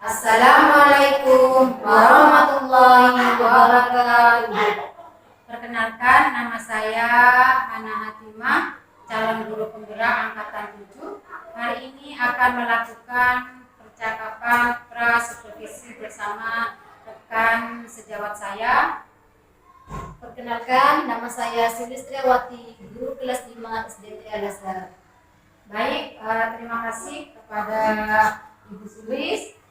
Assalamualaikum warahmatullahi wabarakatuh. Perkenalkan, nama saya Hana Hatimah, calon guru penggerak angkatan 7. Hari ini akan melakukan percakapan pra-supervisi bersama rekan sejawat saya. Perkenalkan, nama saya Sulistriawati, guru kelas 5 SDT Al-Azhar. Baik, terima kasih kepada Ibu Sulis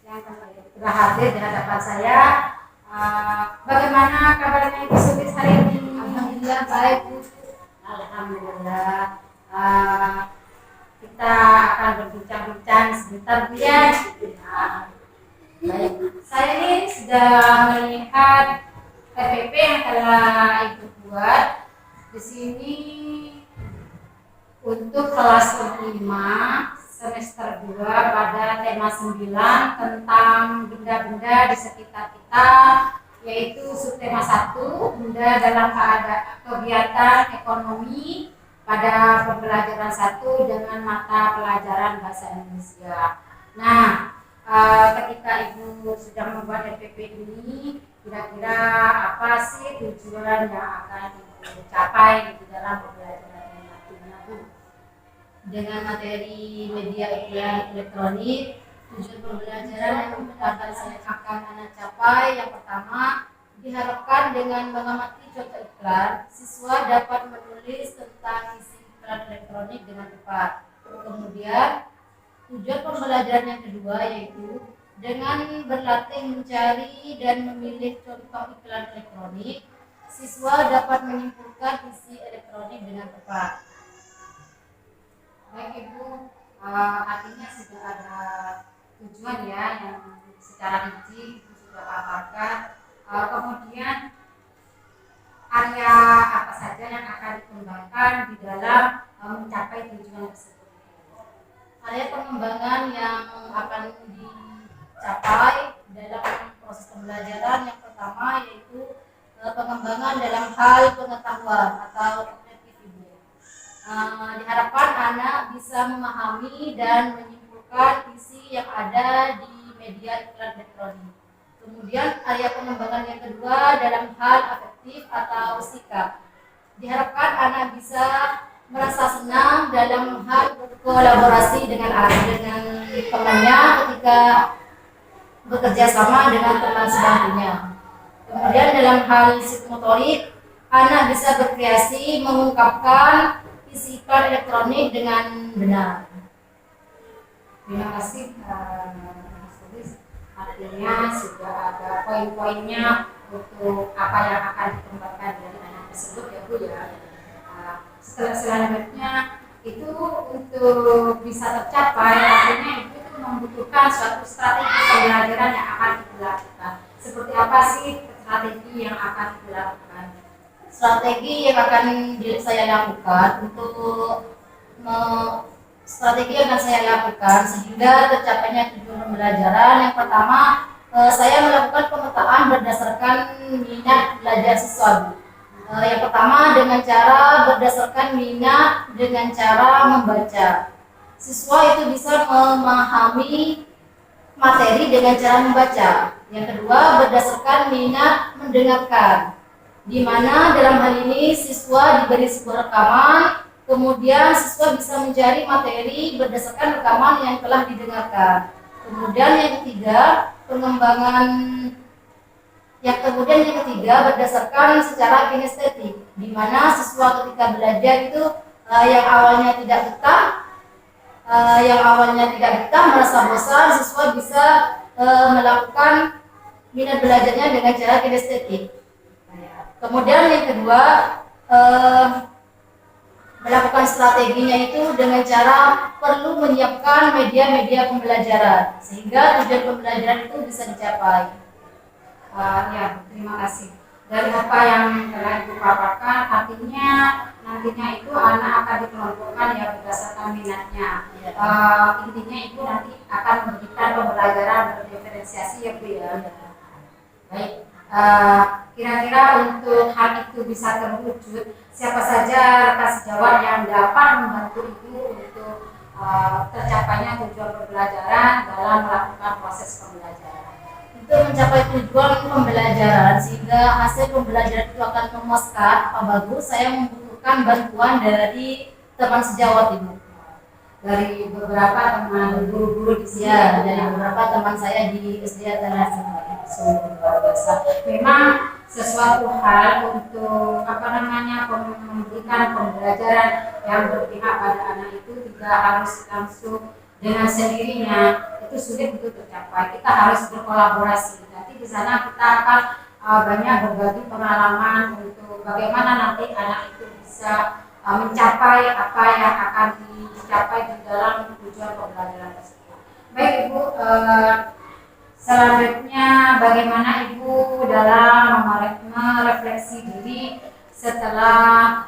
yang telah hadir di hadapan saya. Bagaimana kabarnya Ibu Sulis hari ini? Alhamdulillah baik, Bu. Alhamdulillah. Kita akan berbincang-bincang sebentar, Bu ya. Baik, saya ini sudah melihat PPP yang telah Ibu buat di sini untuk kelas 5 semester 2 pada tema 9 tentang benda-benda di sekitar kita, yaitu subtema 1 benda dalam kegiatan ekonomi pada pembelajaran 1 dengan mata pelajaran bahasa Indonesia. Nah, ketika Ibu sudah membuat RPP ini, kira-kira apa sih tujuan yang akan Ibu capai di dalam pembelajaran ini? Dengan materi media iklan elektronik, tujuan pembelajaran yang akan saya akan capai, yang pertama, diharapkan dengan mengamati contoh iklan, siswa dapat menulis tentang isi iklan elektronik dengan tepat. Kemudian, tujuan pembelajaran yang kedua yaitu dengan berlatih mencari dan memilih contoh iklan elektronik, siswa dapat menyimpulkan isi elektronik dengan tepat. Baik Ibu, artinya sudah ada tujuan ya yang secara rinci Ibu sudah paparkan. Kemudian area apa saja yang akan dikembangkan di dalam mencapai tujuan tersebut? Area pengembangan yang akan dicapai dalam proses pembelajaran yang pertama yaitu pengembangan dalam hal pengetahuan atau kognitif. Diharapkan anak bisa memahami dan menyimpulkan isi yang ada di media iklan elektronik. Kemudian area pengembangan yang kedua dalam hal afektif atau sikap. Diharapkan anak bisa merasa senang dalam hal kolaborasi dengan temannya ketika bekerja sama dengan teman sebangkunya. Kemudian dalam hal psikomotorik, anak bisa berkreasi mengungkapkan isi iklan elektronik dengan benar. Terima kasih, artinya sudah ada poin-poinnya untuk apa yang akan dikembangkan dari anak tersebut ya Bu ya. Selanjutnya itu untuk bisa tercapai, artinya itu membutuhkan suatu strategi pembelajaran yang akan dilakukan. Seperti apa sih strategi yang akan dilakukan? Strategi yang akan saya lakukan strategi yang akan saya lakukan sehingga tercapainya tujuan pembelajaran. Yang pertama, saya melakukan pemetaan berdasarkan minat belajar siswa. Yang pertama dengan cara berdasarkan minat dengan cara membaca. Siswa itu bisa memahami materi dengan cara membaca. Yang kedua, berdasarkan minat mendengarkan, di mana dalam hal ini siswa diberi sebuah rekaman, kemudian siswa bisa mencari materi berdasarkan rekaman yang telah didengarkan. Kemudian yang ketiga, berdasarkan secara kinestetik, di mana siswa ketika belajar itu yang awalnya tidak betah, merasa bosan, siswa bisa melakukan minat belajarnya dengan cara kinestetik. Kemudian yang kedua, melakukan strateginya itu dengan cara perlu menyiapkan media-media pembelajaran sehingga tujuan pembelajaran itu bisa dicapai. Ya, terima kasih. Dari apa yang telah Ibu paparkan, artinya nantinya itu anak akan dikelompokkan ya berdasarkan minatnya. Intinya itu nanti akan memberikan pembelajaran berdiferensiasi ya Bu ya. Baik. Kira-kira untuk hal itu bisa terwujud, siapa saja rekan sejawat yang dapat membantu Ibu untuk tercapainya tujuan pembelajaran dalam melakukan proses proses pembelajaran. Untuk mencapai tujuan pembelajaran sehingga hasil pembelajaran itu akan memuaskan, apa bagus, saya membutuhkan bantuan dari teman sejawat Ibu. Dari beberapa teman guru-guru di sini. Ya, dari beberapa teman saya di SD Internasional. Sungguh luar biasa. Memang sesuatu hal untuk memberikan pembelajaran yang berpihak pada anak itu tidak harus langsung dengan sendirinya, itu sulit untuk tercapai. Kita harus berkolaborasi. Nanti di sana kita akan banyak berbagi pengalaman untuk bagaimana nanti anak itu bisa mencapai apa yang akan dicapai di dalam tujuan pembelajaran tersebut. Baik Ibu, selanjutnya bagaimana Ibu dalam merefleksi diri setelah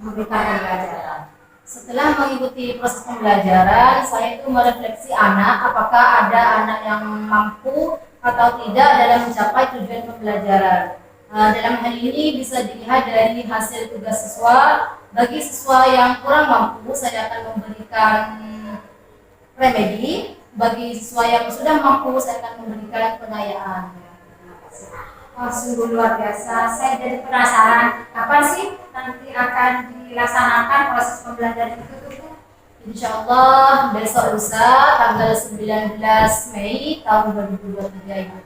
memberikan pembelajaran? Setelah mengikuti proses pembelajaran, saya itu merefleksi anak, apakah ada anak yang mampu atau tidak dalam mencapai tujuan pembelajaran. Dalam hal ini bisa dilihat dari hasil tugas siswa. Bagi siswa yang kurang mampu, saya akan memberikan remedi. Bagi siswa yang sudah mampu, saya akan memberikan pengayaan. Oh, sungguh luar biasa. Saya jadi penasaran, kapan sih nanti akan dilaksanakan proses pembelajaran itu tuh? Insya Allah besok lusa tanggal 19 Mei tahun 2023 Ibu.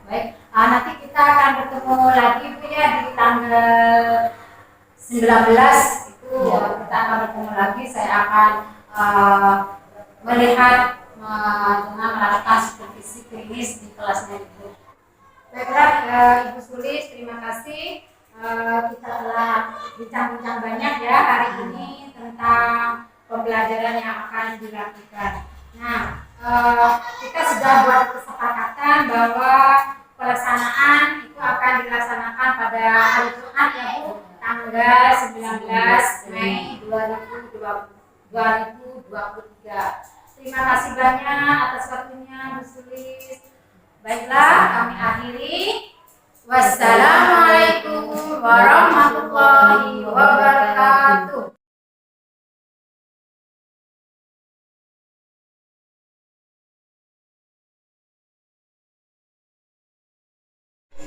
Baik, nanti kita akan bertemu lagi Bu ya di tanggal 19 itu Ya. kita akan bertemu lagi. Saya akan melihat dengan melakukan supervisi klinis di kelasnya Ibu. Baiklah Ibu Sulis, terima kasih. Kita telah bincang-bincang banyak ya hari ini tentang pembelajaran yang akan dilakukan. Nah, kita sudah buat kesepakatan bahwa pelaksanaan itu akan dilaksanakan pada hari Jumat ya Bu, tanggal 19 Mei 2023. Terima kasih banyak atas waktunya Bu Sulis. Baiklah, kami akhiri. Wassalamualaikum warahmatullahi wabarakatuh.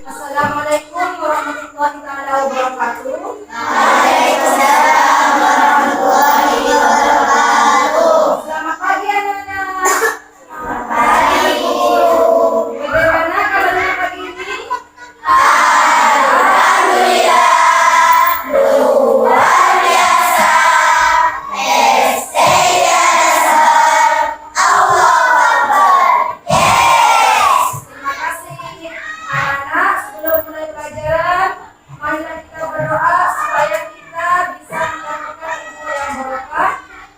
Assalamualaikum warahmatullahi wabarakatuh. Waalaikumsalam warahmatullahi wabarakatuh. Selamat pagi anak-anak. Selamat pagi, Bu. Bagaimana kabarnya pagi ini? Alhamdulillah, luar biasa. SD-nya dasar. Allahu Akbar. Yes. Terima kasih anak-anak. Sebelum mulai pelajaran, marilah kita berdoa supaya kita bisa mendapatkan ilmu yang barokah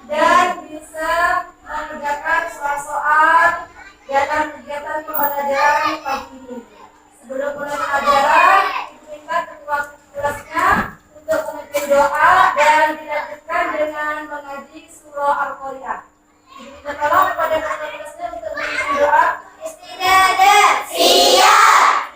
dan bisa mengerjakan soal-soal dalam kegiatan pembelajaran pagi ini. Sebelum mulai pelajaran, minta ketua kelasnya untuk memimpin doa dan dilanjutkan dengan mengaji surah Al-Qari'ah. Kita tolong kepada ketua kelasnya untuk memimpin doa. Istidadah. Siap.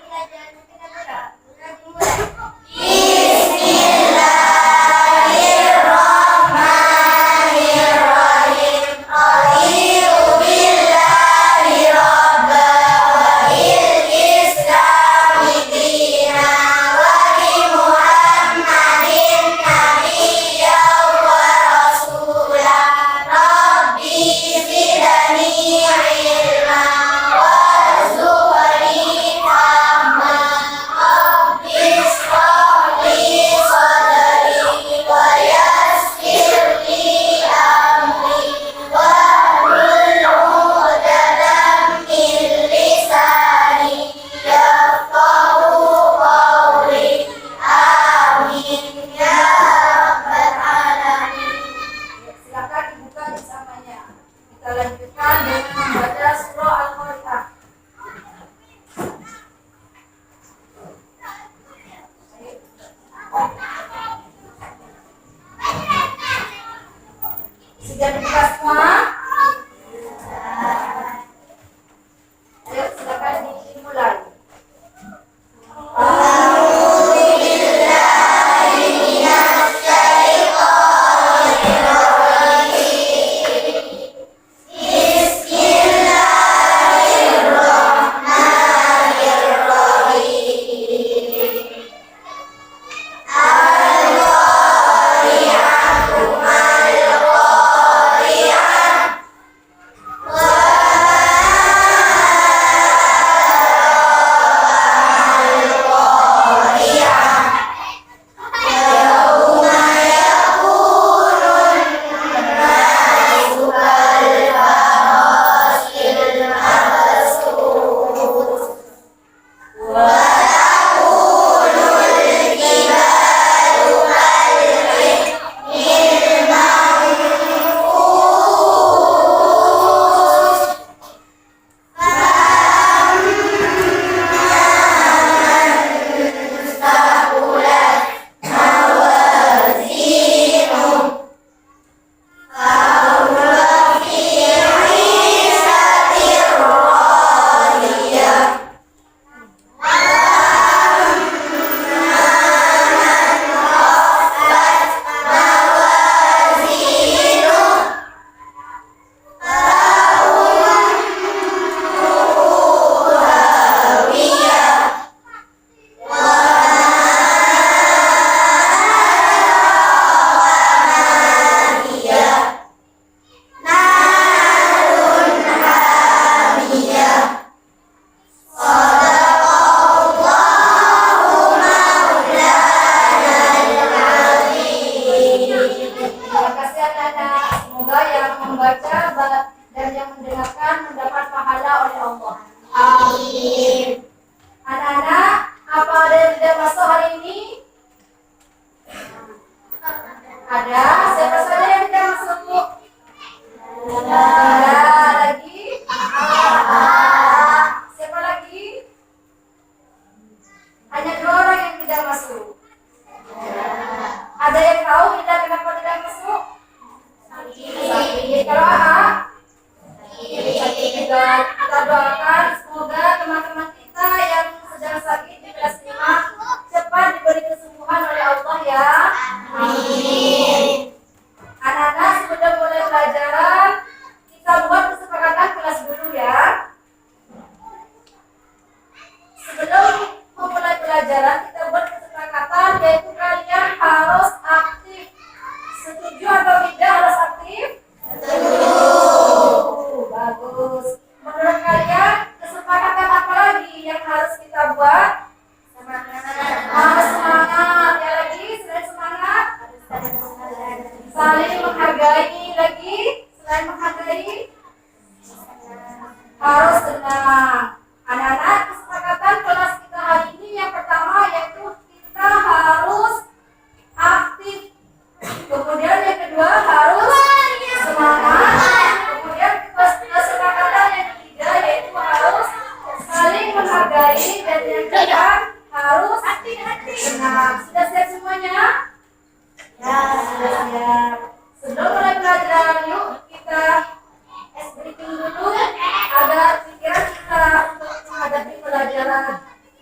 Bismillahirrahmanirrahim. A'udzu billahi rabba wa bil islami dina wa bi Muhammadin nabiyyan wa rasula. Rabbi zidni ilman warzuqni fahman. Rabbi ishrah li sadri wa yassir li amri wahlul 'uqdatam min lisani yafqahu qawli. Amin ya rabbal alamin. Silakan dibuka bersamanya. Kita lanjutkan dengan membaca surah Al-Qari'ah. Sudah dibuka semua? Ayo silakan dimulai. Bismillahirrahmanirrahim. yang mendengarkan mendapat pahala oleh Allah. Amin. Anak-anak, apa ada yang tidak masuk hari ini? Ada. Siapa saja yang tidak masuk, Bu? Ada. Lagi? Siapa lagi? Hanya 2 orang yang tidak masuk. Ada yang tahu tidak kenapa tidak masuk? Sakit. Kalau kita doakan semoga teman-teman kita yang sedang sakit di kelas 5 cepat diberi kesembuhan oleh Allah ya. Amin. Anak-anak, sebelum mulai pelajaran kita buat kesepakatan kelas dulu ya. Sebelum memulai pelajaran kita buat kesepakatan yaitu kalian harus aktif. Setuju atau tidak harus aktif? Setuju. Bagus. Menurut kalian kesepakatan apa lagi yang harus kita buat? Harus semangat. Ya lagi selain semangat? Saling menghargai. Lagi selain menghargai? Harus tenang. Anak-anak, kesepakatan kelas kita hari ini yang pertama yaitu kita harus aktif. Kemudian yang kedua harus semangat. Kemudian kesepakatan yang ketiga yaitu harus saling menghargai dan yang keempat harus tenang. Sudah siap semuanya? Ya, sudah siap. Sebelum mulai pelajaran, yuk kita briefing dulu agar pikiran kita untuk menghadapi pelajaran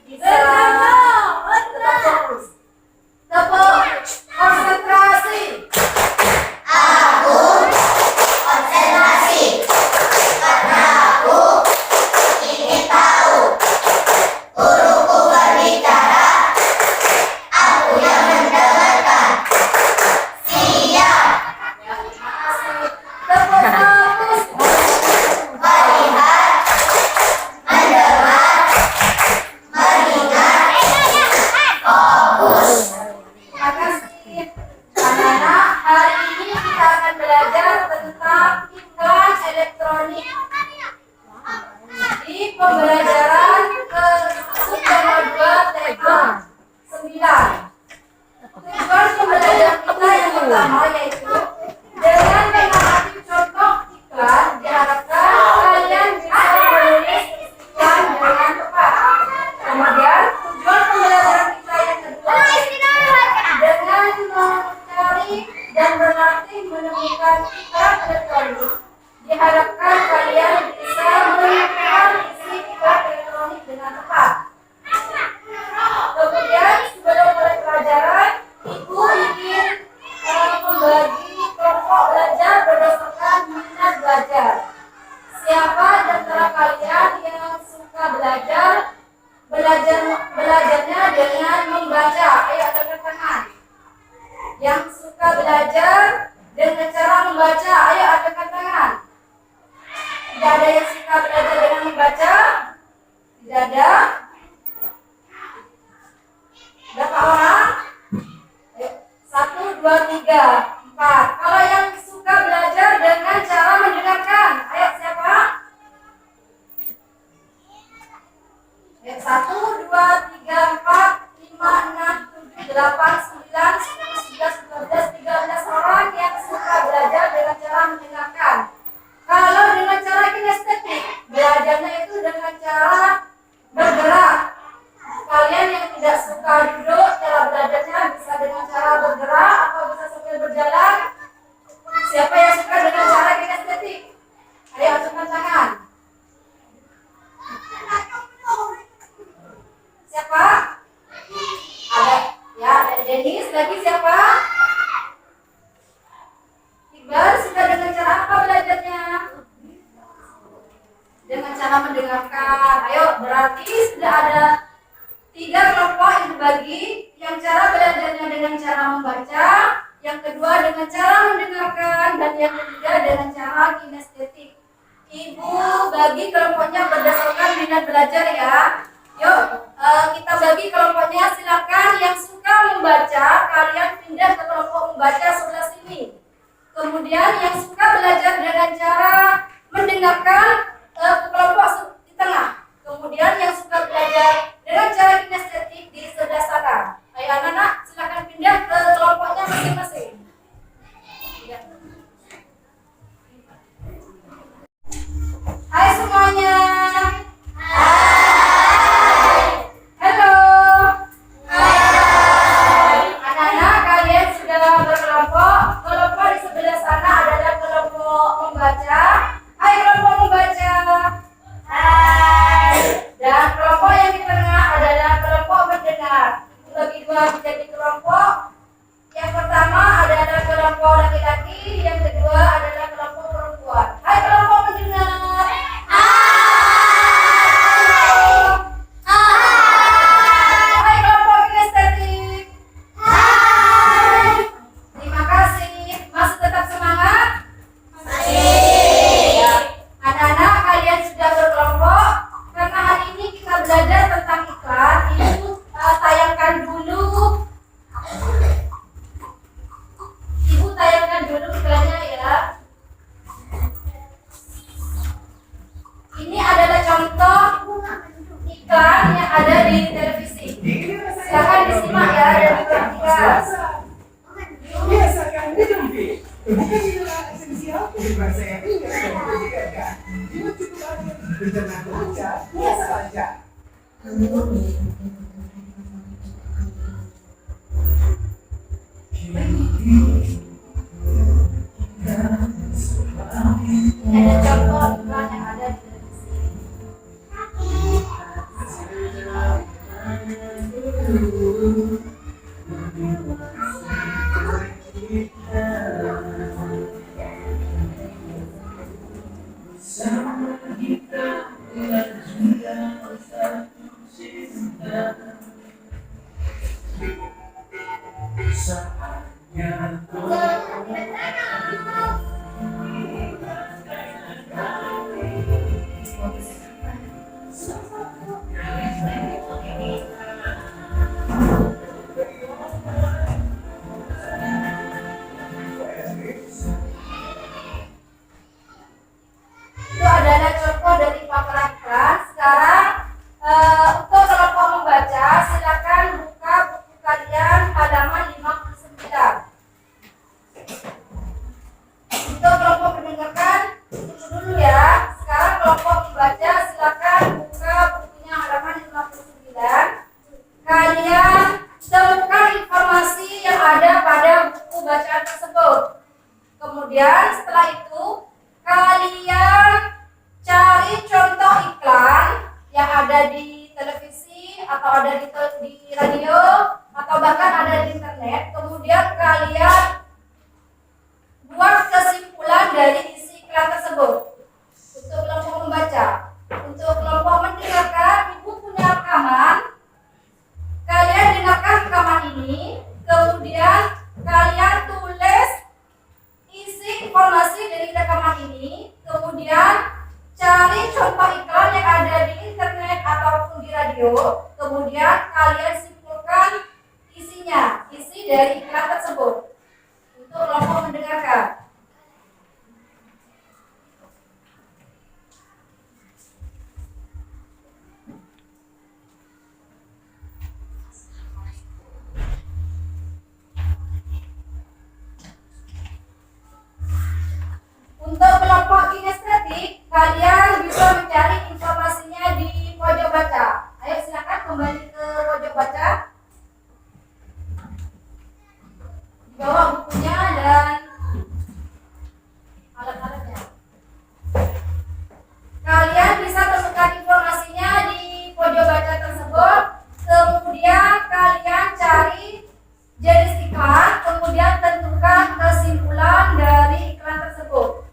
bisa tetap fokus. Konsentrasi. Aku konsentrasi karena aku ingin tahu. Guruku berbicara, aku yang mendengarkan. Siap. Tetap fokus. Melihat, mendengar, mengingat. Fokus. Terima kasih. Anak-anak, hari ini kita akan belajar tentang iklan elektronik. Di pembelajaran ke subtema 2 tema 9. Tujuan pembelajaran kita yang pertama yaitu dengan mengamati contoh iklan diharapkan kalian bisa menulis iklan dengan tepat. Kemudian tujuan pembelajaran kita yang kedua dengan mencari dan berlatih menemukan iklan elektronik diharapkan kalian bisa menemukan isi iklan elektronik dengan tepat. Kemudian sebelum mulai pelajaran, Ibu ingin membagi kelompok belajar berdasarkan minat belajar. Siapa di antara kalian yang suka belajarnya dengan membaca? Ayo angkat tangan. Yang suka belajar dengan cara membaca, ayo angkat tangan. Tidak ada yang suka belajar dengan membaca? Tidak ada? Berapa orang? 1, 2, 3, 4. Kalau yang suka belajar dengan cara mendengarkan, ayo siapa? 1, 2, 3, 4, 5, 6, 7, 8, 9, 10, 11, 12, 13 orang yang suka belajar dengan cara mendengarkan. Kalau dengan cara kinestetik, belajarnya itu dengan cara bergerak. Kalian yang tidak suka duduk, cara belajarnya bisa dengan cara bergerak atau bisa sambil berjalan. Siapa yang suka dengan cara kinestetik? Ayo acungkan tangan. Siapa? Ada ya, ada Denis. Lagi siapa? Iqbal suka dengan cara apa belajarnya? Dengan cara mendengarkan. Ayo, berarti sudah ada 3 kelompok yang dibagi. Yang cara belajarnya dengan cara membaca, yang kedua dengan cara mendengarkan, dan yang ketiga dengan cara kinestetik. Ibu bagi kelompoknya berdasarkan minat belajar ya. Yuk, kita bagi kelompoknya. Silakan yang suka membaca, kalian pindah ke kelompok membaca sebelah sini. Kemudian yang suka belajar dengan cara mendengar memindahkan ke kelompok di tengah. Kemudian yang suka belajar dengan cara kinestetik di sebelah sana. Ayo anak-anak silakan pindah ke kelompoknya masing-masing. Hai semuanya. Halo. Anak-anak kalian sudah berkelompok. Kelompok di sebelah sana adalah kelompok membaca. Hai kelompok membaca. Dan kelompok yang di tengah adalah kelompok mendengar. Bagi dua menjadi kelompok. Yang pertama adalah kelompok laki-laki, yang kedua adalah kelompok perempuan. Hai kelompok mendengar. Hai kelompok kinestetik. Terima kasih. Masih tetap semangat? Ya. Anak-anak kalian sudah berkelompok. Karena hari ini kita belajar tentang iklan. Ibu tayangkan dulu. Ibu tayangkan dulu iklannya ya. Ini adalah contoh iklan yang ada di televisi. Silakan disimak ya dan diperhatikan. Biasakan minum bir. Bukan mineral esensial untuk bahasa yang ringan dan menyegarkan. Cuma cukup aja bertenang lancar, biasa aja. Ini ada contoh iklan yang ada di televisi. Itu adalah contoh dari paparan iklan. Sekarang untuk kelompok membaca, silakan buka buku kalian halaman 59. Untuk kelompok mendengarkan, tunggu dulu ya. Sekarang kelompok membaca, silakan buka bukunya halaman 59. Kalian temukan informasi yang ada pada buku bacaan tersebut. Kemudian setelah itu kalian cari contoh iklan yang ada di televisi atau ada di radio atau bahkan ada di internet. Kemudian kalian buat kesimpulan dari isi iklan tersebut. Untuk kelompok membaca, untuk kelompok mendengarkan, ibu punya rekaman. Kalian dengarkan rekaman ini, kemudian kalian tulis isi informasi dari rekaman ini, kemudian cari contoh iklan yang ada di internet ataupun di radio, kemudian kalian simpulkan isinya, isi dari iklan tersebut untuk kelompok mendengarkan. Untuk kelompok kinestetik, kalian bisa mencari informasinya di pojok baca. Ayo silakan kembali ke pojok baca. Di bawah bukunya dan alat-alatnya. Kalian bisa temukan informasinya di pojok baca tersebut. Kemudian kalian cari jenis iklan, kemudian tentukan kesimpulan dari iklan tersebut.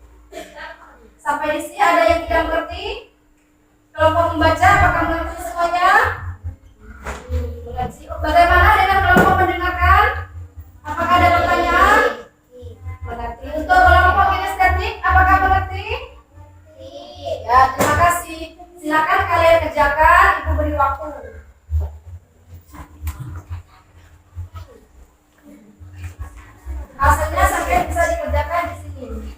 Sampai di sini ada yang tidak mengerti? Kelompok membaca apakah mengerti semuanya? Bagaimana dengan kelompok mendengarkan? Apakah ada pertanyaan? Mengerti. Untuk kelompok kinestetik apakah mengerti? Ya, terima kasih. Silakan kalian kerjakan, ibu beri waktu. Hasilnya sampai bisa dikerjakan di sini.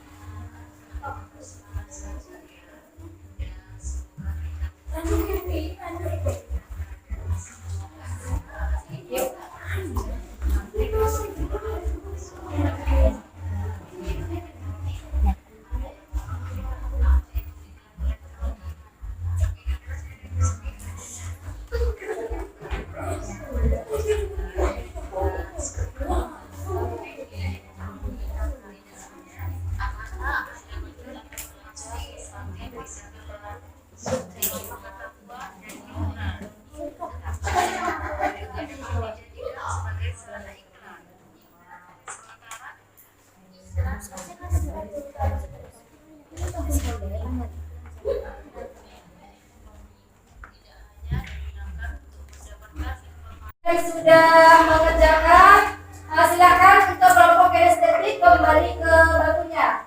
yang sudah mengerjakan, silakan untuk kelompok kinestetik kembali ke bangkunya.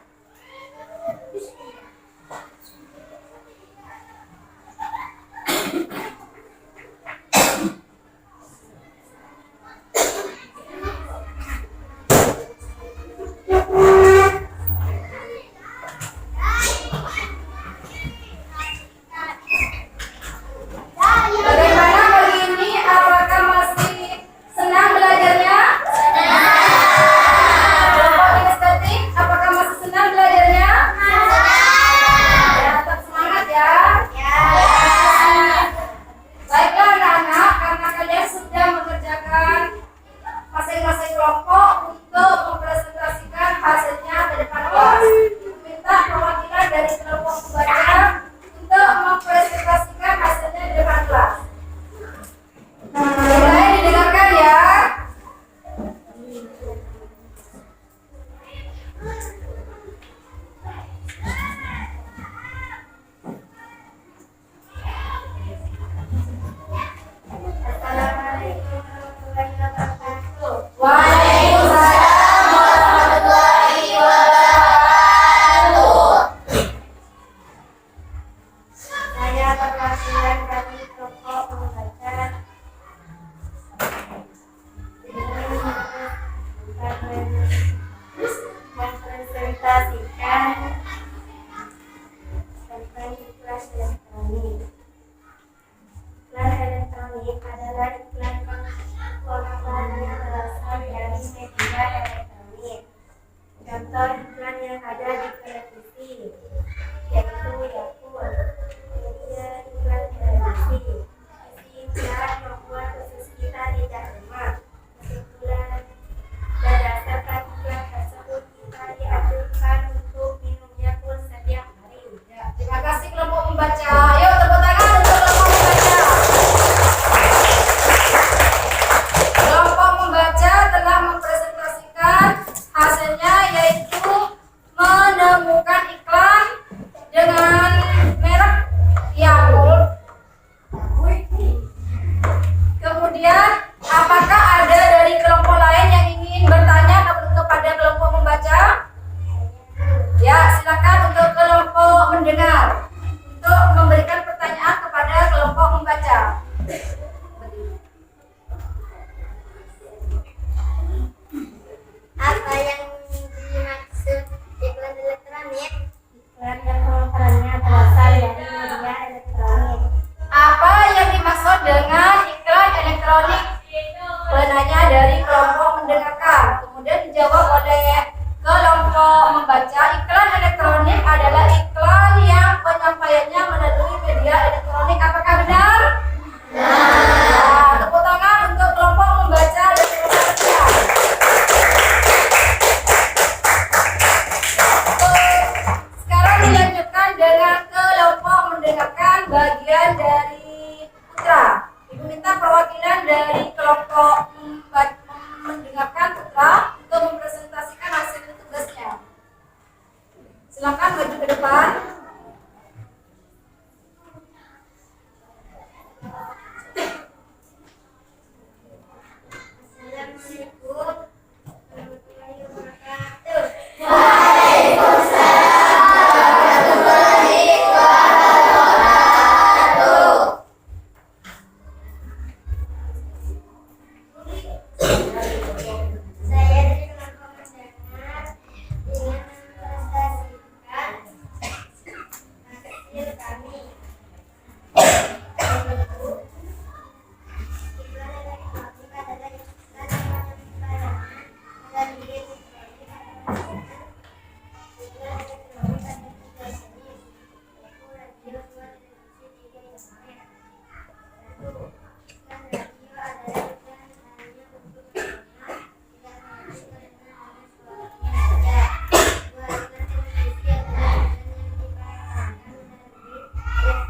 Bagaimana hari ini? Apakah masih senang belajarnya? Kelompok kinestetik, apakah masih senang belajarnya? Ya, tetap semangat ya. Baiklah anak-anak, karena kalian sudah mengerjakan masing-masing kelompok untuk mempresentasikan hasilnya ke depan kelas. Minta perwakilan dari kelompok membaca untuk mempresentasikan hasilnya di depan kelas. Mulai didengarkan ya. Assalamualaikum warahmatullahi wabarakatuh. Waalaikumsalam warahmatullahi wabarakatuh. Saya perwakilan dari kelompok membaca mempresentasikan tentang iklan elektronik. Iklan elektronik adalah iklan yang berasal dari media elektronik. Contoh iklan yang ada di televisi yaitu Yakult. Media iklan televisi. Isi iklan membuat usus kita tidak lemak. Kesimpulan, berdasarkan iklan tersebut kita dianjurkan untuk minum Yakult setiap hari. Ya, terima kasih kelompok membaca. Ayo tepuk tangan untuk kelompok membaca. Kelompok membaca telah mempresentasikan hasilnya, yaitu menemukan iklan dengan merek Yakult. Kemudian, apakah ada dari kelompok lain yang ingin bertanya kepada kelompok membaca? Ya, silakan untuk kelompok mendengar untuk memberikan pertanyaan kepada kelompok membaca. Apa yang dimaksud iklan elektronik? Iklan yang perannya berasal dari media elektronik. Apa yang dimaksud dengan iklan elektronik? Penanya dari kelompok mendengarkan. Kemudian dijawab oleh kelompok membaca. Iklan elektronik adalah iklan yang penyampaiannya melalui media elektronik. Apakah benar? Nah, tepuk tangan untuk kelompok membaca dan membaca. Sekarang dilanjutkan dengan kelompok mendengarkan bagian dari Putra. Ibu minta perwakilan dari kelompok mendengarkan Putra untuk mempresentasikan hasil tugasnya. Silakan maju ke depan. Assalamualaikum warahmatullahi wabarakatuh. Saya dari kelompok mendengar ingin mempresentasikan hasil kami. Iklan elektronik adalah iklan yang menyampaikan melalui elektronik adalah iklan elektronik ada tiga jenis, yaitu radio, dua televisi, tiga internet. Satu, iklan radio adalah iklan hanya untuk mendengar, tidak menghasilkan hanya suaranya saja. Dua, iklan televisi adalah iklan yang dipancarkan melalui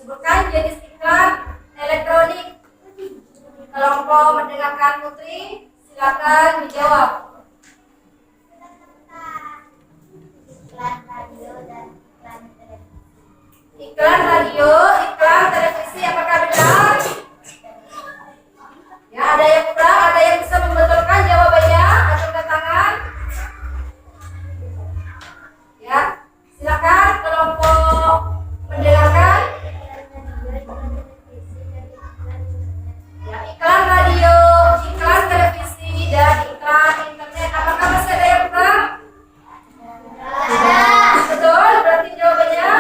Sebutkan jenis iklan elektronik. Kelompok mendengarkan Putri, silakan dijawab. iklan radio dan iklan televisi. Iklan radio, iklan televisi, apakah benar? Ya, ada yang benar, ada yang bisa membetulkan jawabannya, acungkan tangan. Ya, silakan kelompok mendengarkan. Ya, iklan radio, iklan televisi, dan iklan internet. Apakah masih ada yang benar? Betul, berarti jawabannya. Ya,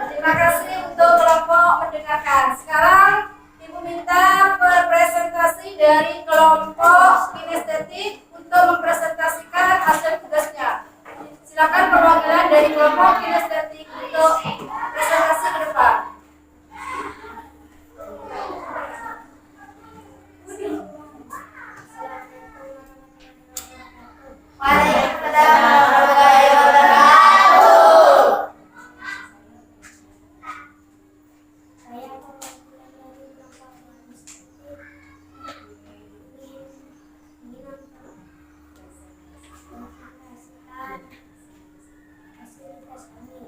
terima kasih untuk kelompok mendengarkan. Sekarang Ibu minta presentasi dari kelompok kinestetik untuk mempresentasikan hasil tugasnya. Silakan perwakilan dari kelompok kinestetik untuk presentasi ke depan. Waalaikumsalam warahmatullahi wabarakatuh. Saya perwakilan dari kelompok mempresentasikan hasil tes kami.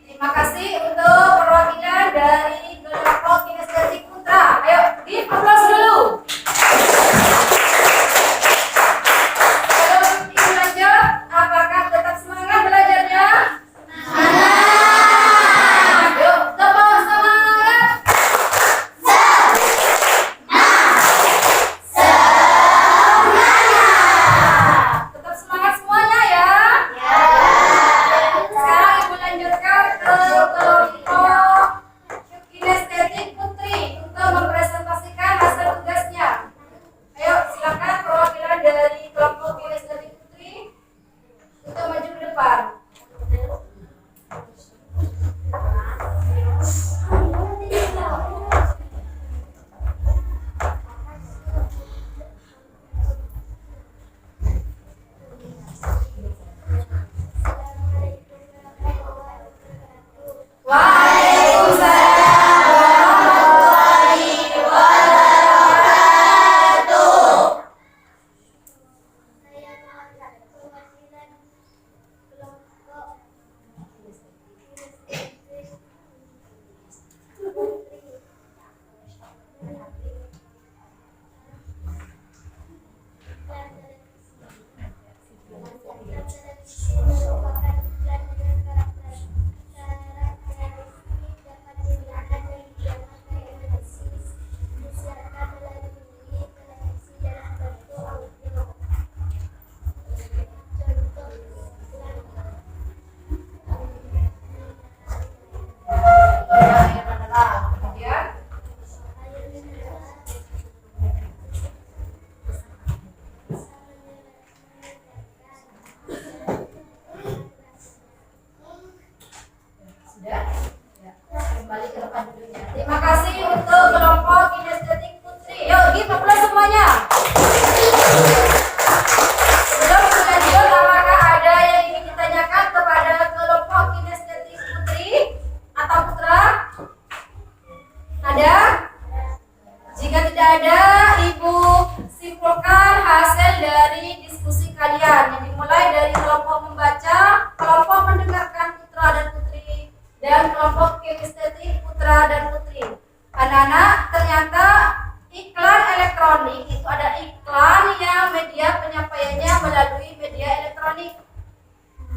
Terima kasih untuk perwakilan dari kelompok kinestetik Putra. Ayo, give applause dulu. Sebelum kita lanjut, apakah tetap semangat belajarnya? Semangat. Yuk, tepuk semangat. Tetap semangat semuanya ya. Sekarang Ibu lanjutkan ke kelompok kinestetik Putri untuk mempresentasikan hasil tugasnya. Ayo, silakan perwakilan dari kelompok kinestetik Putri untuk maju ke depan. Waalaikumsalam warahmatullahi wabarakatuh. Saya mengangkat perwakilan kelompok Kemudian, sudah? Ya. Kembali ke depan duduknya. Terima kasih untuk kelompok kinestetik Putri. Yuk, give applause semuanya. Sebelum lanjut, apakah ada yang ingin ditanyakan kepada kelompok kinestetik Putri atau Putra? Ada? Jika tidak ada, Ibu simpulkan hasil dari diskusi kalian yang dimulai dari kelompok membaca, kelompok mendengarkan Putra dan Putri, dan kelompok kinestetik Putra dan Putri. Anak-anak, ternyata iklan elektronik itu ada iklan yang media penyampaiannya melalui media elektronik.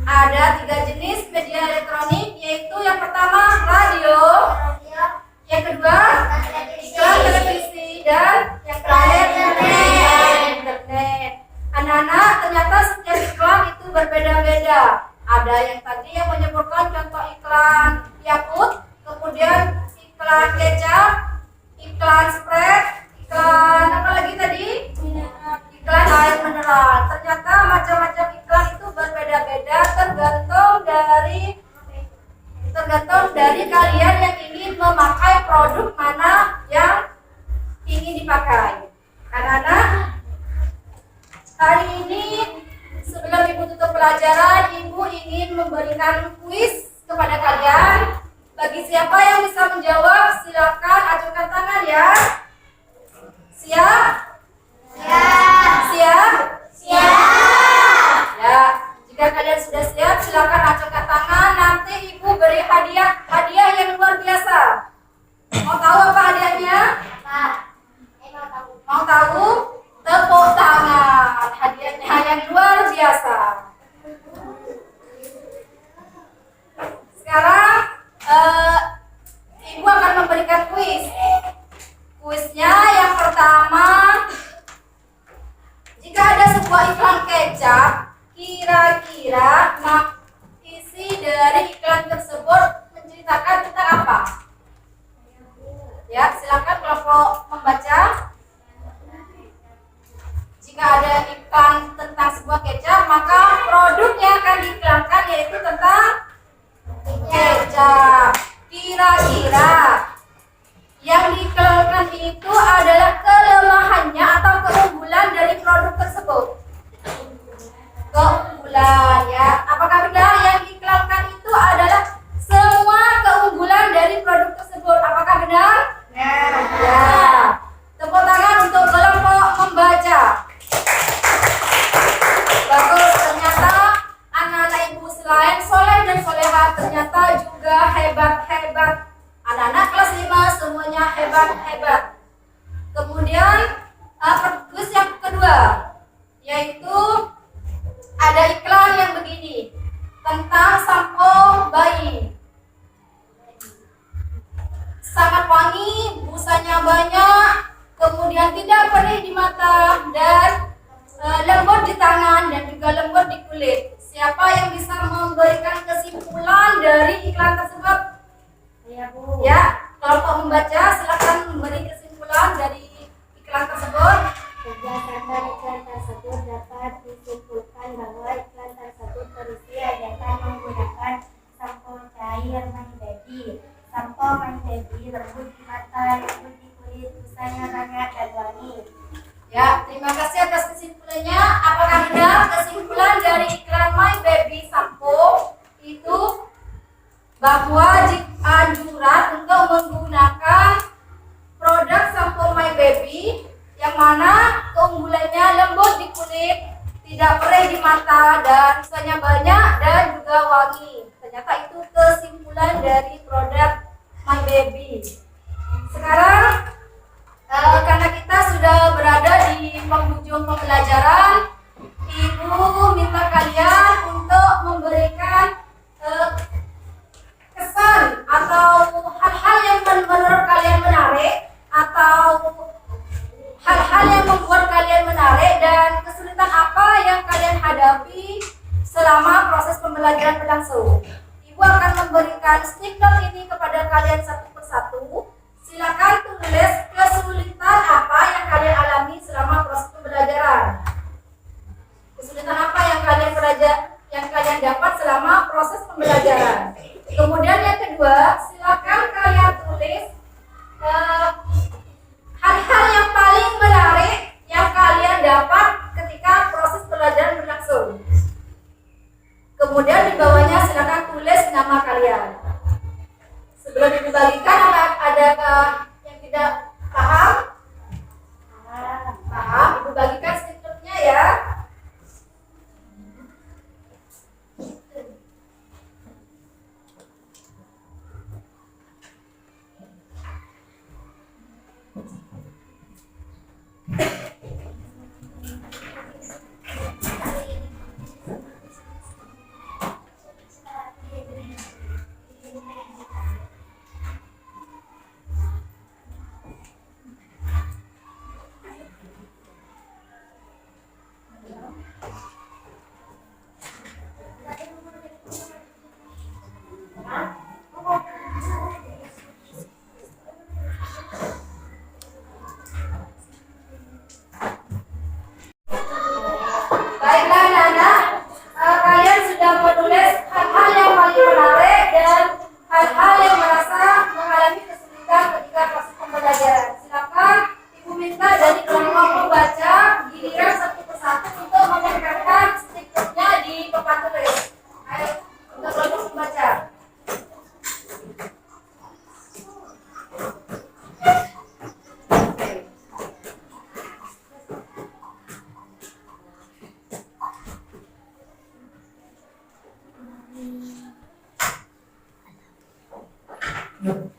Ada 3 jenis media elektronik, yaitu yang pertama radio, yang kedua iklan televisi, dan yang terakhir internet. Anak-anak, ternyata setiap iklan itu berbeda-beda. Ada yang tadi yang menyebutkan contoh iklan iklan Yakult, kemudian iklan kecap, iklan spread, iklan apa lagi tadi? Iklan air mineral. Ternyata macam-macam iklan itu berbeda-beda tergantung dari kalian yang ingin memakai produk mana yang ingin dipakai. Anak-anak, hari ini sebelum Ibu tutup pelajaran, Ibu ingin memberikan kuis kepada kalian. Bagi siapa yang bisa menjawab, silakan ajukan tangan ya. Siap? Siap? Ya, jika kalian sudah siap, silakan ajukan tangan. Nanti Ibu beri hadiah yang luar biasa. Mau tahu apa hadiahnya? Mau tahu? Tepuk tangan. Hadiahnya yang luar biasa. Sekarang Ibu akan memberikan kuis. Kuisnya yang pertama, jika ada sebuah iklan kecap, kira-kira isi dari iklan tersebut menceritakan tentang apa? Ya, silakan kelompok membaca. Jika ada iklan tentang sebuah kecap, maka produk yang akan diiklankan yaitu tentang kecap. Kira-kira yang diiklankan itu adalah kelemahannya atau keunggulan dari produk tersebut. Keunggulan ya. Apakah benar yang diiklankan itu adalah semua keunggulan dari produk tersebut? Apakah benar? Ya. Tepuk tangan untuk kelompok membaca. Bagus, ternyata anak-anak Ibu selain soleh dan soleha ternyata juga hebat-hebat. Anak-anak kelas 5 semuanya hebat-hebat. Kemudian kuis yang kedua, yaitu ada iklan yang begini tentang sampo bayi. Sangat wangi, busanya banyak, kemudian tidak perih di mata dan lembut di tangan dan juga lembut di kulit. Siapa yang bisa memberikan kesimpulan dari iklan tersebut? Ya, kelompok membaca silakan memberi kesimpulan dari iklan tersebut. Berdasarkan iklan tersebut dapat disimpulkan bahwa iklan tersebut berisi ajakan menggunakan sampo cair My Baby. Sampo My Baby lembut di mata, lembut di kulit, busanya banyak dan wangi. Ya, terima kasih atas kesimpulannya. Apakah benar kesimpulan dari iklan My Baby Sampo itu bahwa anjuran untuk menggunakan produk sampo My Baby yang mana keunggulannya lembut di kulit, tidak perih di mata, dan busanya banyak dan juga wangi. Ternyata itu kesimpulan dari produk My Baby. Sekarang karena kita sudah berada di penghujung pembelajaran, Ibu minta kalian untuk memberikan kesan atau hal-hal yang menurut kalian menarik atau hal-hal yang membuat kalian menarik dan kesulitan apa yang kalian hadapi selama proses pembelajaran berlangsung. Ibu akan memberikan stick note ini kepada kalian satu persatu. Silakan tulis kesulitan apa yang kalian alami selama proses pembelajaran. Kesulitan apa yang kalian dapat selama proses pembelajaran. Kemudian yang kedua, silakan kalian tulis hal-hal yang paling menarik yang kalian dapat ketika proses pembelajaran berlangsung. Kemudian di bawahnya silakan tulis nama kalian. Sebelum dibagikan, adakah yang tidak paham? Paham? Ibu bagikan stikernya ya. Selanjutnya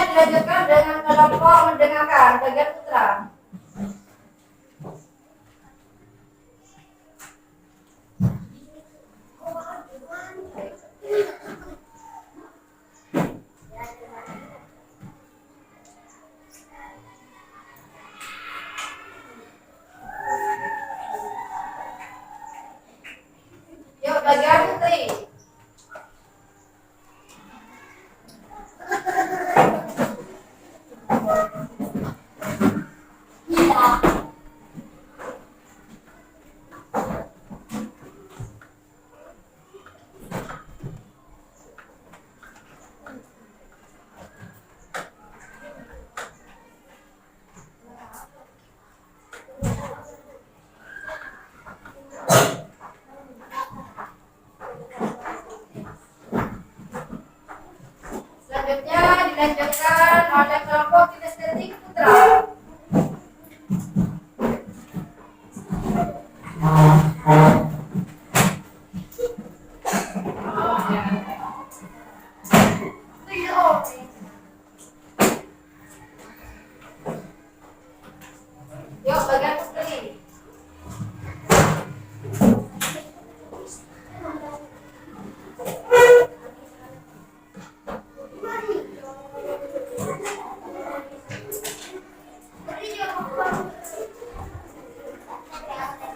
dilanjutkan dengan kelompok mendengarkan bagian putra. Yuk bagian putri. Selanjutnya dilanjutkan oleh kelompok kinestetik putra. Yuk bagian putri.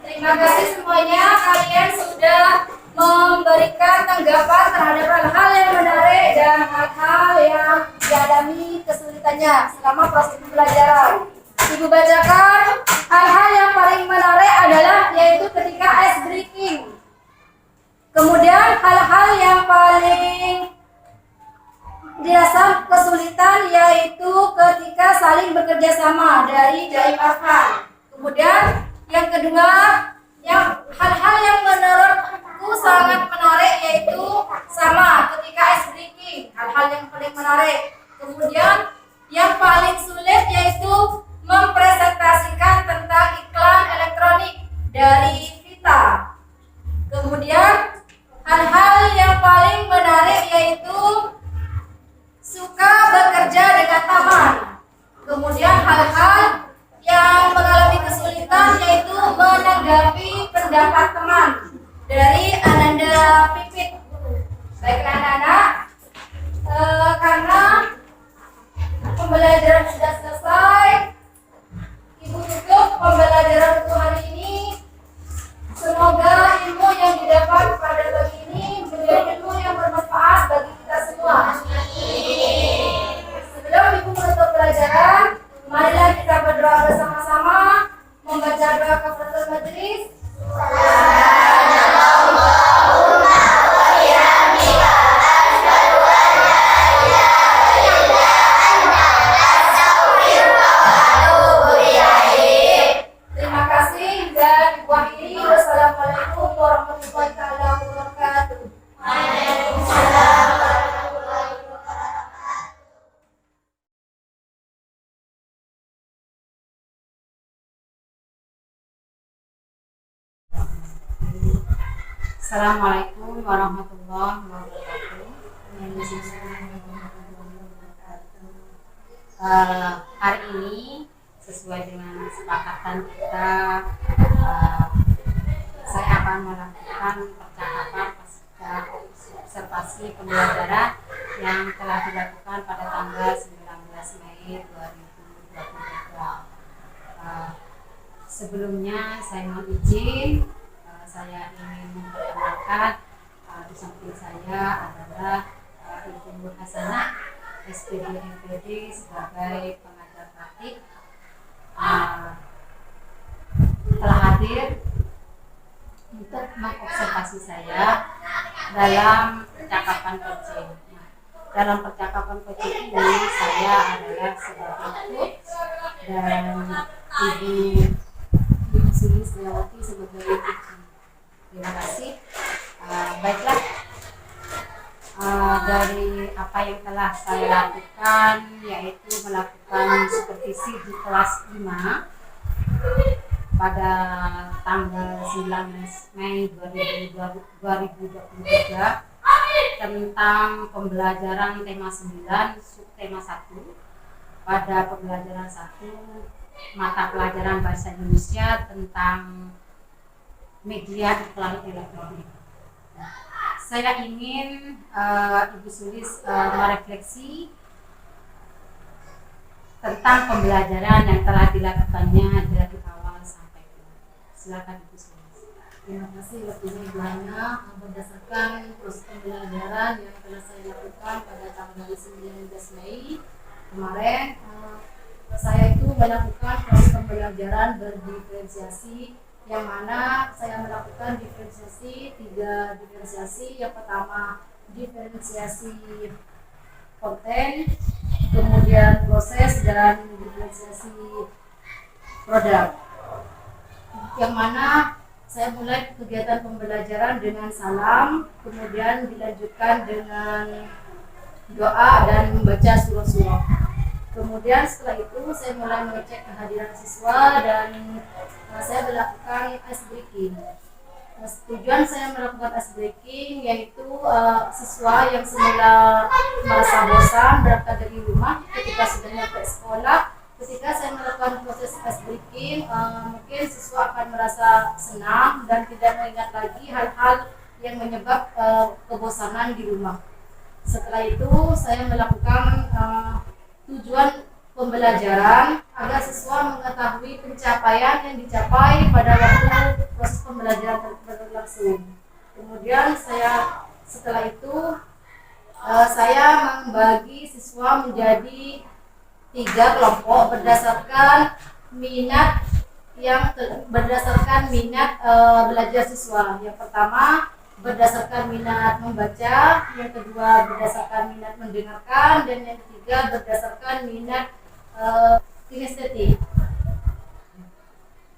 Terima kasih semuanya, kalian sudah memberikan tanggapan terhadap hal-hal yang menarik dan hal-hal yang dialami kesulitannya selama proses pembelajaran. Ibu bacakan hal-hal yang paling menarik adalah yaitu ketika ice breaking. Kemudian hal-hal yang paling dirasa kesulitan yaitu ketika saling bekerja sama dari Daim Arfan. Kemudian yang kedua, yang hal-hal yang menurutku sangat menarik yaitu sama ketika ice breaking, hal-hal yang paling menarik. Kemudian yang paling sulit yaitu mempresentasikan tentang iklan elektronik dari Vita. Kemudian hal-hal yang paling menarik yaitu suka bekerja dengan taman. Kemudian hal-hal yang mengalami kesulitan yaitu menanggapi pendapat teman dari Ananda Pipit. Baiklah anak-anak, karena pembelajaran sudah selesai, Ibu tutup pembelajaran untuk hari ini. Semoga ilmu yang didapat pada pagi ini menjadi ilmu yang bermanfaat bagi kita semua. Sebelum Ibu menutup pelajaran, marilah kita berdoa bersama-sama, membaca doa kafaratul majelis. Terima kasih dan wabillahi. Wassalamualaikum warahmatullahi wabarakatuh. Waalaikumsalam warahmatullahi wabarakatuh. Assalamualaikum warahmatullahi wabarakatuh. Hari ini sesuai dengan kesepakatan kita, saya akan melakukan percakapan pasca observasi pembelajaran yang telah dilakukan pada tanggal 19 Mei 2023. Sebelumnya saya mohon izin, saya ingin memperkenalkan di samping saya adalah Ibu Hasanah, SPD MPD sebagai pengajar praktik, telah hadir untuk mengobservasi saya dalam percakapan coaching. Dalam percakapan coaching ini saya adalah sebagai coach dan Ibu Sri Setiawati sebagai coach. Terima kasih. telah saya lakukan yaitu melakukan supervisi di kelas 5 pada tanggal 19 Mei 2023 tentang pembelajaran tema 9 subtema 1 pada pembelajaran 1 mata pelajaran bahasa Indonesia tentang media iklan elektronik. Saya ingin Ibu Sulis merefleksi tentang pembelajaran yang telah dilakukannya dari awal sampai akhir. Silakan Ibu Sulis. Terima kasih waktunya Ibu Hana. Berdasarkan proses pembelajaran yang telah saya lakukan pada tanggal 19 Mei kemarin, saya itu melakukan proses pembelajaran berdiferensiasi, yang mana saya melakukan diferensiasi 3 diferensiasi. Yang pertama diferensiasi konten, kemudian proses, dan diferensiasi produk, yang mana saya mulai kegiatan pembelajaran dengan salam, kemudian dilanjutkan dengan doa dan membaca surah-surah. Kemudian setelah itu saya mulai mengecek kehadiran siswa dan saya melakukan ice breaking. Tujuan saya melakukan ice breaking yaitu siswa yang semula merasa bosan berangkat dari rumah ketika sudah nyampe sekolah, ketika saya melakukan proses ice breaking, mungkin siswa akan merasa senang dan tidak mengingat lagi hal-hal yang menyebab kebosanan di rumah. Setelah itu saya melakukan tujuan pembelajaran agar siswa mengetahui pencapaian yang dicapai pada waktu proses pembelajaran berlangsung. Kemudian setelah itu saya membagi siswa menjadi 3 kelompok berdasarkan minat belajar siswa. Yang pertama berdasarkan minat membaca, yang kedua berdasarkan minat mendengarkan, dan yang ketiga berdasarkan minat kinestetik.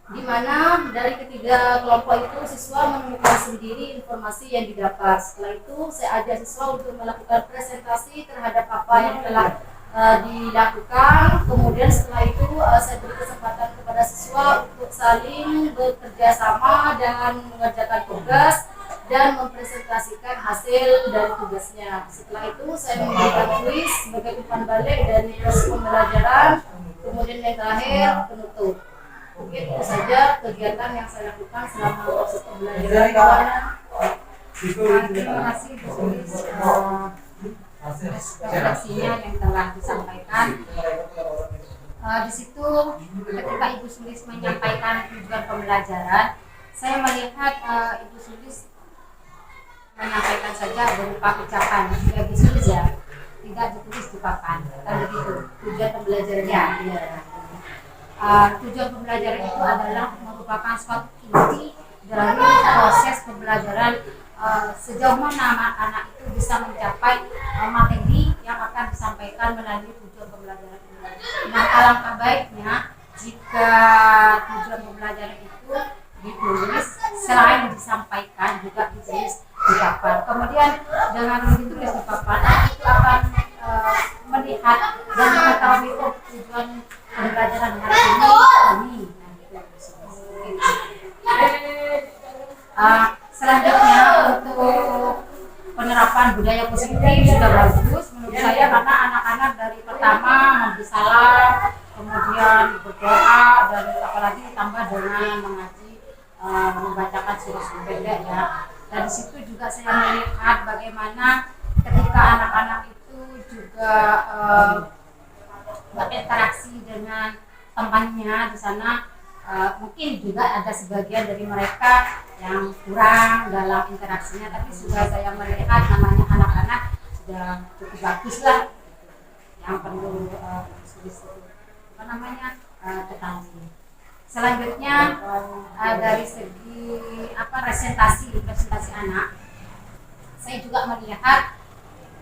Di mana dari ketiga kelompok itu siswa menemukan sendiri informasi yang didapat. Setelah itu saya ajak siswa untuk melakukan presentasi terhadap apa yang telah dilakukan. Kemudian setelah itu saya beri kesempatan kepada siswa untuk saling bekerja sama dan mengerjakan tugas dan mempresentasikan hasil dari tugasnya. Setelah itu saya memberikan kuis sebagai umpan balik dari proses pembelajaran. Kemudian yang terakhir penutup. Mungkin itu saja kegiatan yang saya lakukan selama proses pembelajaran. Terima kasih Bu Sulis refleksinya yang telah disampaikan. Di situ ketika Ibu Sulis menyampaikan tujuan pembelajaran, saya melihat Ibu Sulis menyampaikan saja berupa ucapan, tidak ditulis ya, tidak ditulis di papan, kan begitu tujuan pembelajarannya. Tujuan pembelajaran itu adalah merupakan suatu inti dari proses pembelajaran, sejauh mana anak itu bisa mencapai materi yang akan disampaikan melalui tujuan pembelajaran ini. Nah, alangkah baiknya jika tujuan pembelajaran itu ditulis, selain disampaikan juga ditulis di papan. Kemudian dengan ditulis di papan itu akan melihat dan mengetahui tujuan pembelajaran hari ini. Selanjutnya untuk penerapan budaya positif sudah bagus menurut saya, karena anak-anak dari pertama memberi salam, kemudian berdoa, dan apalagi ditambah dengan mengaji, membacakan surah pendek ya. Dan di situ juga saya melihat bagaimana ketika anak-anak itu juga berinteraksi dengan temannya di sana, mungkin juga ada sebagian dari mereka yang kurang dalam interaksinya, tapi sudah saya melihat namanya anak-anak sudah cukup bagus lah, yang perlu ketahui. Selanjutnya dari segi presentasi anak, saya juga melihat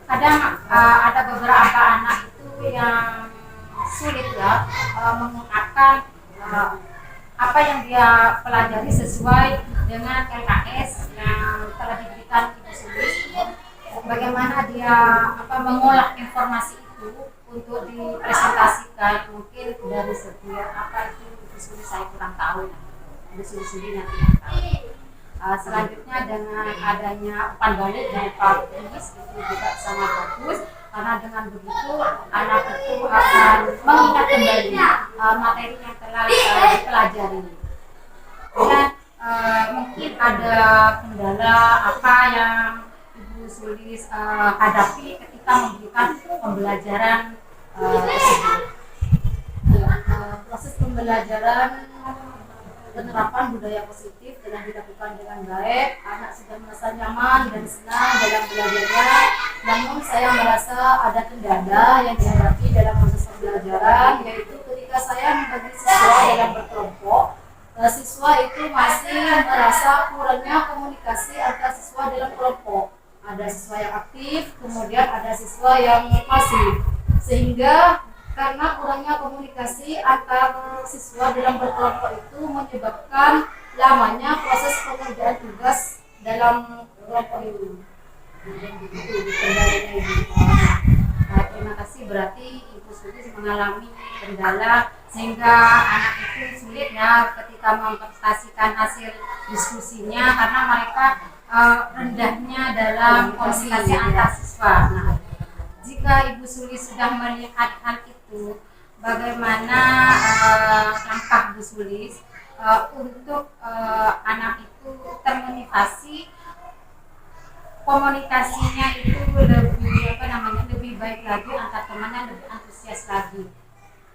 kadang ada beberapa anak itu yang sulit ya mengungkapkan apa yang dia pelajari sesuai dengan LKS yang telah diberikan Ibu Sulis. bagaimana dia mengolah informasi itu untuk dipresentasikan. Mungkin dari segi apa itu Sulis saya kurang tahu ya. Ibu Sulis sendiri nanti yang tahu. Selanjutnya dengan adanya umpan balik dari Pak Tulis itu juga sangat bagus, karena dengan begitu anak itu akan mengingat kembali materi yang telah dipelajari. Dan mungkin ada kendala apa yang Ibu Sulis hadapi ketika memberikan pembelajaran tersebut. Proses pembelajaran penerapan budaya positif telah dilakukan dengan baik. Anak sudah merasa nyaman dan senang dalam belajarnya. Namun saya merasa ada kendala yang dihadapi dalam proses pembelajaran, yaitu ketika saya membagi siswa dalam berkelompok, siswa itu masih merasa kurangnya komunikasi antar siswa dalam kelompok. Ada siswa yang aktif, kemudian ada siswa yang pasif, sehingga karena kurangnya komunikasi antar siswa dalam berkelompok itu menyebabkan lamanya proses pengerjaan tugas dalam kelompok itu. Terima kasih, berarti Ibu Sulis mengalami kendala sehingga anak itu sulit ya ketika mempresentasikan hasil diskusinya karena mereka rendahnya dalam komunikasi antar siswa. Nah, jika Ibu Sulis sudah melihat hal itu, bagaimana langkah Bu Sulis untuk anak itu termotivasi, komunikasinya itu lebih baik lagi, antar temannya lebih antusias lagi.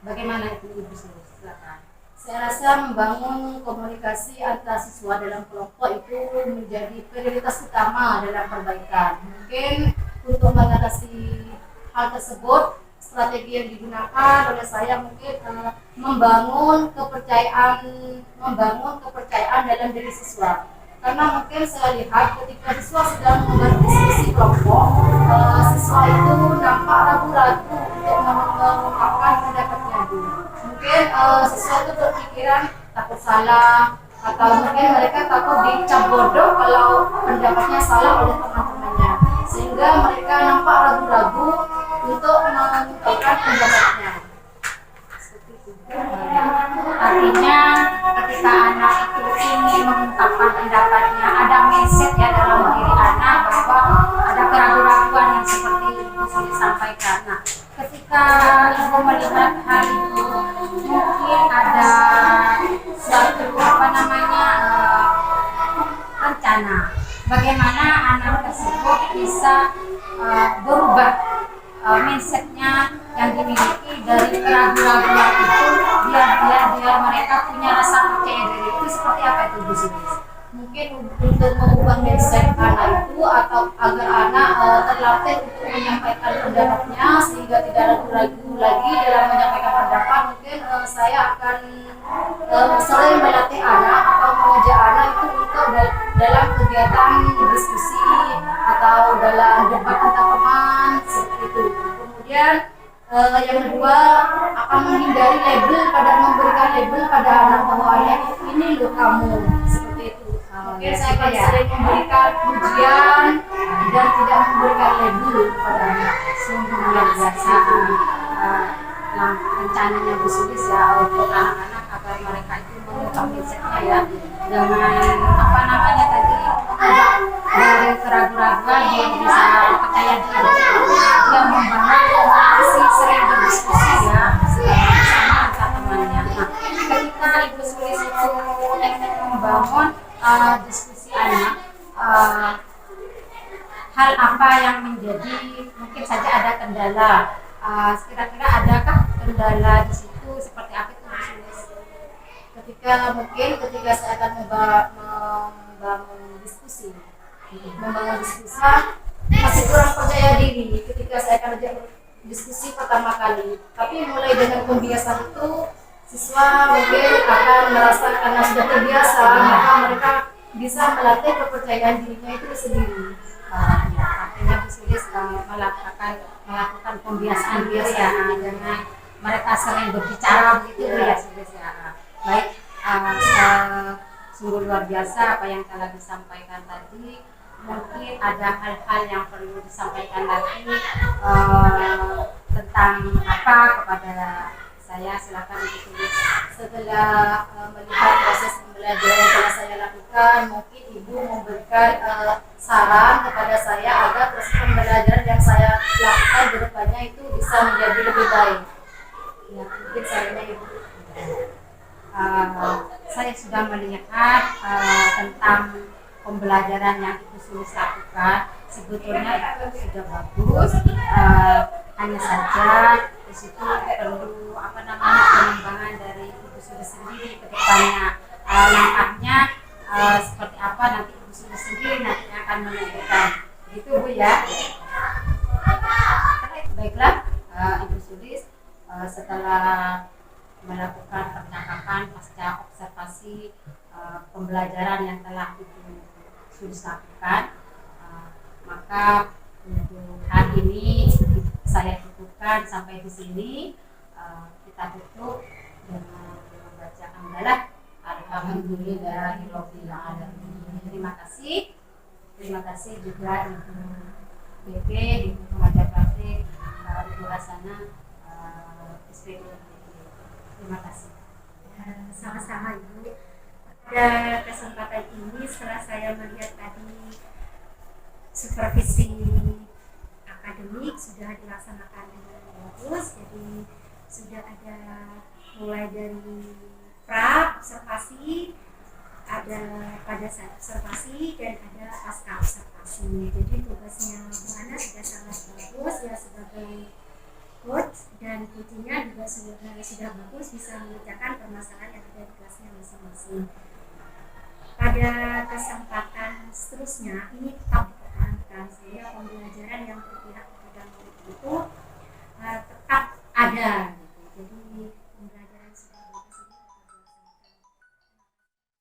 Bagaimana itu Ibu Sulis? Silakan. Saya rasa membangun komunikasi antar siswa dalam kelompok itu menjadi prioritas utama dalam perbaikan. Mungkin untuk mengatasi hal tersebut, strategi yang digunakan oleh saya mungkin membangun kepercayaan dalam diri siswa. Karena mungkin saya lihat ketika siswa sedang berdiskusi kelompok, siswa itu nampak ragu-ragu untuk mengungkapkan pendapatnya dulu. Mungkin siswa itu berpikiran takut salah, atau mungkin mereka takut dicap bodoh kalau pendapatnya salah oleh teman-temannya, sehingga mereka nampak ragu-ragu untuk mengungkapkan pendapatnya. Artinya ketika anak itu ingin mengungkapkan pendapatnya, ada mindset ya dalam diri anak bahwa ada keraguan-keraguan yang seperti Ibu Sulis sampaikan. Nah, ketika Ibu melihat hal itu, mungkin ada suatu rencana bagaimana anak tersebut bisa berubah mindsetnya yang dimiliki dari keraguan-keraguan itu biar mereka punya rasa percaya diri. Itu seperti apa itu Bu Sulis? Mungkin untuk mengubah mindset anak itu atau agar anak terlatih untuk menyampaikan pendapatnya sehingga tidak ragu-ragu lagi dalam menyampaikan pendapat, mungkin saya akan sering melatih anak atau mengajak anak itu untuk dalam kegiatan diskusi atau dalam debat antar teman seperti itu. Kemudian yang kedua, akan menghindari memberikan label pada anak bahwa ini loh kamu, seperti itu. Mungkin saya akan sering memberikan pujian dan tidak memberikan label kepada anak. Sungguh luar biasa rencananya Bu Sulis ya untuk anak-anak agar mereka itu mengubah mindsetnya ya dengan tadi dari keraguan-keraguan yang bisa percaya diri, yang membangun komunikasi, sering berdiskusi ya bersama antar temannya. Nah, ketika Ibu Sulis itu ingin membangun diskusi anak, hal apa yang menjadi mungkin saja ada kendala, kira-kira adakah kendala di situ, seperti apa itu Bu Sulis? Ketika saya akan membangun diskusi masih kurang percaya diri ketika saya akan diskusi pertama kali, tapi mulai dengan pembiasaan itu siswa mungkin akan merasa karena sudah terbiasa, maka mereka bisa melatih kepercayaan dirinya itu sendiri. Artinya Bu Sulis melakukan pembiasaan diri ya dengan mereka sering berbicara begitu ya Sulis ya. Baik, sungguh luar biasa apa yang telah disampaikan tadi. mungkin ada hal-hal yang perlu disampaikan lagi tentang apa kepada saya, silakan ditulis. Setelah melihat proses pembelajaran yang telah saya lakukan, mungkin ibu memberikan saran kepada saya agar proses pembelajaran yang saya lakukan ke depannya itu bisa menjadi lebih baik. Ya, mungkin saya ibu. Saya sudah melihat tentang pembelajaran yang Ibu Sulis lakukan, sebetulnya itu sudah bagus. Hanya saja di situ perlu pengembangan dari Ibu Sulis sendiri ke depannya. Langkahnya seperti apa nanti Ibu Sulis sendiri nanti akan menentukan. Gitu Bu ya. Baiklah, Ibu Sulis setelah melakukan percakapan pasca observasi pembelajaran yang telah Ibu Sulis lakukan, maka untuk hari ini saya cukupkan sampai di sini. Kita tutup dengan membaca hamdalah. Alhamdulillahirabbil alamin. Terima kasih juga Ibu BP, Ibu Pengajar Praktik, Ibu Hasanah, SPP. Terima kasih. Sama-sama Ibu. Pada kesempatan ini setelah saya melihat tadi supervisi akademik sudah dilaksanakan dengan bagus, jadi sudah ada mulai dari pra observasi, ada pada saat observasi dan ada pasca observasi. Jadi tugasnya Bu Ana sudah sangat bagus ya sebagai coach, dan coachingnya juga sudah bagus, bisa mengerjakan permasalahan yang ada di kelasnya masing-masing. Pada kesempatan seterusnya ini tetap